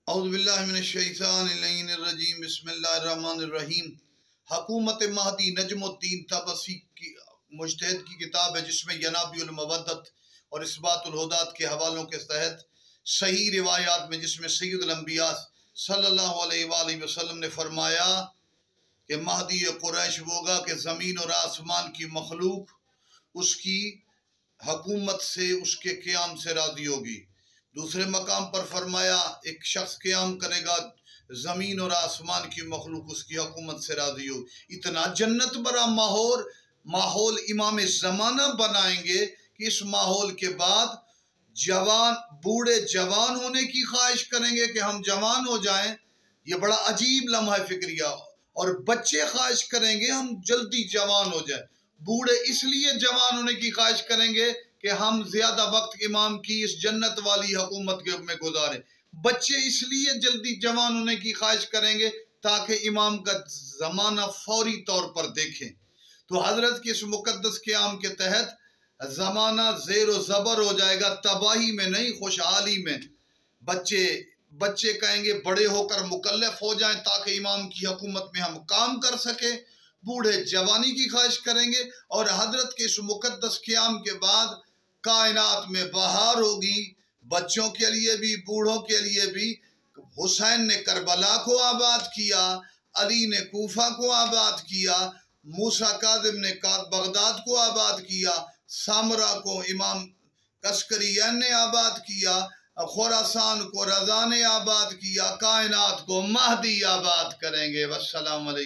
औज़ुबिल्लाहिमिनश्शैतानिर्रजीम बिस्मिल्लाहिर्रहमानिर्रहीम। हुकूमत महदी नजमुद्दीन तबसी की मुज्तहिद की किताब है, जिसमें यनाबियुल मवद्दत और इस्बातुल हुदात के हवालों के तहत सही रिवायात में, जिसमें सय्यदुल अंबिया सल्लल्लाहु अलैहि वसल्लम ने फरमाया कि महदी कुरैश होगा कि ज़मीन और आसमान की मखलूक उसकी हुकूमत से, उसके क़याम से राज़ी होगी। दूसरे मकाम पर फरमाया एक शख्स क़याम करेगा, ज़मीन और आसमान की मखलूक उसकी हुकूमत से राज़ी हो। इतना जन्नत भरा माहौल इमाम ज़माना बनाएंगे कि इस माहौल के बाद जवान बूढ़े जवान होने की ख्वाहिश करेंगे कि हम जवान हो जाएं। ये बड़ा अजीब लम्हा फिक्रिया। और बच्चे ख्वाहिश करेंगे हम जल्दी जवान हो जाएं। बूढ़े इसलिए जवान होने की ख्वाहिश करेंगे कि हम ज्यादा वक्त इमाम की इस जन्नत वाली हुकूमत में गुजारें। बच्चे इसलिए जल्दी जवान होने की ख्वाहिश करेंगे ताकि इमाम का जमाना फौरी तौर पर देखें। तो हजरत के इस मुकद्दस क़याम के तहत जमाना ज़ेर व ज़बर हो जाएगा, तबाही में नहीं, खुशहाली में। बच्चे कहेंगे बड़े होकर मुकल्लफ हो जाएं ताकि इमाम की हुकूमत में हम काम कर सकें। बूढ़े जवानी की ख्वाहिश करेंगे। और हजरत के इस मुकद्दस क़याम के बाद कायनात में बहार होगी, बच्चों के लिए भी बूढ़ों के लिए भी। हुसैन ने करबला को आबाद किया, अली ने कूफा को आबाद किया, मूसा काज़िम ने बगदाद को आबाद किया, सामरा को इमाम कस्करियन ने आबाद किया, खुरासान को रज़ा ने आबाद किया, कायनात को महदी आबाद करेंगे। वस्सलाम अलैकुम।